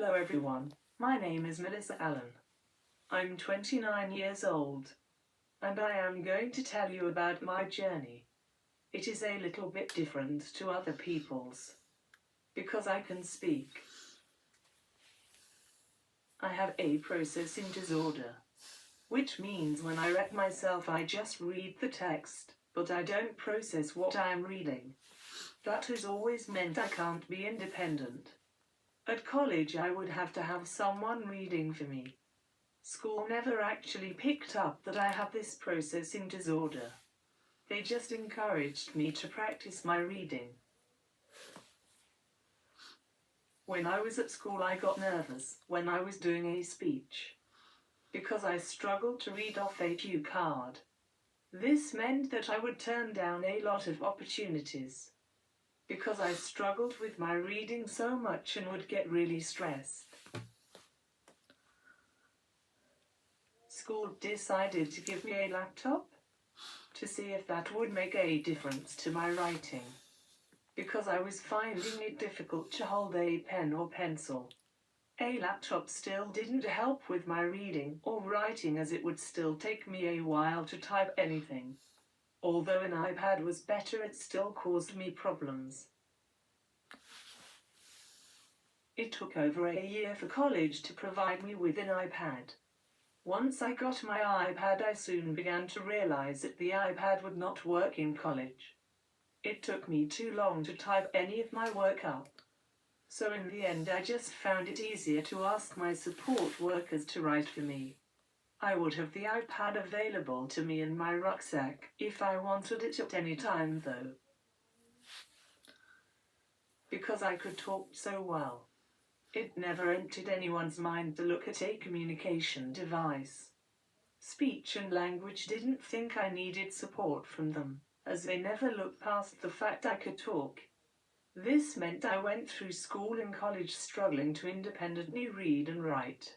Hello everyone, my name is Melissa Allen. I'm 29 years old, and I am going to tell you about my journey. It is a little bit different to other people's, because I can speak. I have a processing disorder, which means when I read myself I just read the text, but I don't process what I am reading. That has always meant I can't be independent. At college I would have to have someone reading for me. School never actually picked up that I have this processing disorder. They just encouraged me to practice my reading. When I was at school I got nervous when I was doing a speech, because I struggled to read off a cue card. This meant that I would turn down a lot of opportunities, because I struggled with my reading so much and would get really stressed. School decided to give me a laptop to see if that would make a difference to my writing, because I was finding it difficult to hold a pen or pencil. A laptop still didn't help with my reading or writing, as it would still take me a while to type anything. Although an iPad was better, it still caused me problems. It took over a year for college to provide me with an iPad. Once I got my iPad, I soon began to realize that the iPad would not work in college. It took me too long to type any of my work up. So in the end I just found it easier to ask my support workers to write for me. I would have the iPad available to me in my rucksack if I wanted it at any time though, because I could talk so well. It never entered anyone's mind to look at a communication device. Speech and language didn't think I needed support from them, as they never looked past the fact I could talk. This meant I went through school and college struggling to independently read and write.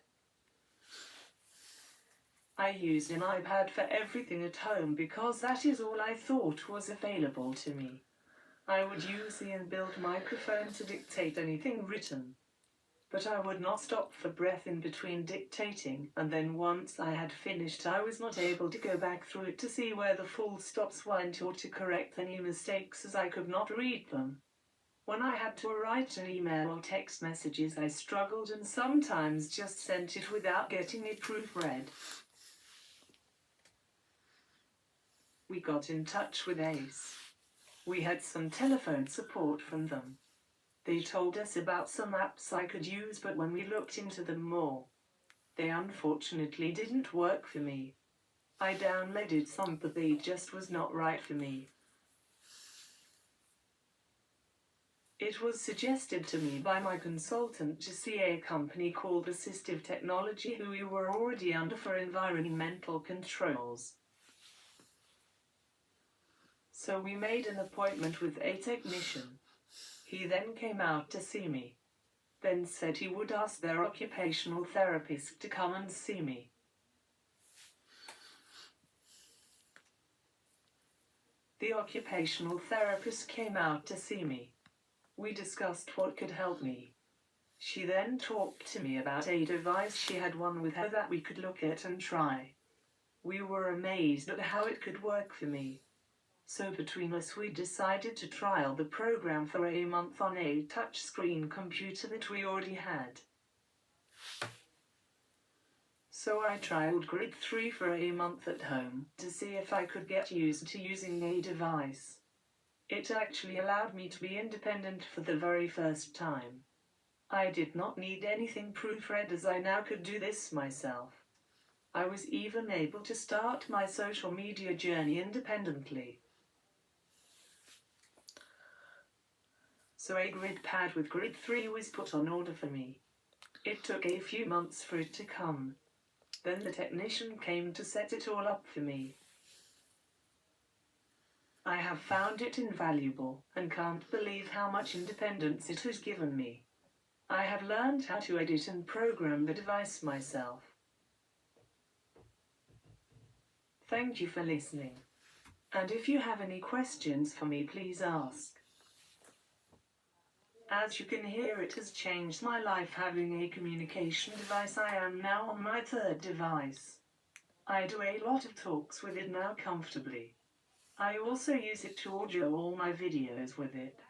I used an iPad for everything at home because that is all I thought was available to me. I would use the inbuilt microphone to dictate anything written, but I would not stop for breath in between dictating, and then once I had finished I was not able to go back through it to see where the full stops went or to correct any mistakes, as I could not read them. When I had to write an email or text messages I struggled and sometimes just sent it without getting it proofread. We got in touch with AAC. We had some telephone support from them. They told us about some apps I could use, but when we looked into them more, they unfortunately didn't work for me. I downloaded some, but they just was not right for me. It was suggested to me by my consultant to see a company called Assistive Technology, who we were already under for environmental controls. So we made an appointment with a technician. He then came out to see me, then said he would ask their occupational therapist to come and see me. The occupational therapist came out to see me. We discussed what could help me. She then talked to me about a device she had one with her that we could look at and try. We were amazed at how it could work for me. So between us we decided to trial the program for a month on a touchscreen computer that we already had. So I trialed grade 3 for a month at home to see if I could get used to using a device. It actually allowed me to be independent for the very first time. I did not need anything proofread, as I now could do this myself. I was even able to start my social media journey independently. So a grid pad with grade 3 was put on order for me. It took a few months for it to come. Then the technician came to set it all up for me. I have found it invaluable and can't believe how much independence it has given me. I have learned how to edit and program the device myself. Thank you for listening. And if you have any questions for me, please ask. As you can hear, it has changed my life having a communication device. I am now on my third device. I do a lot of talks with it now comfortably. I also use it to audio all my videos with it.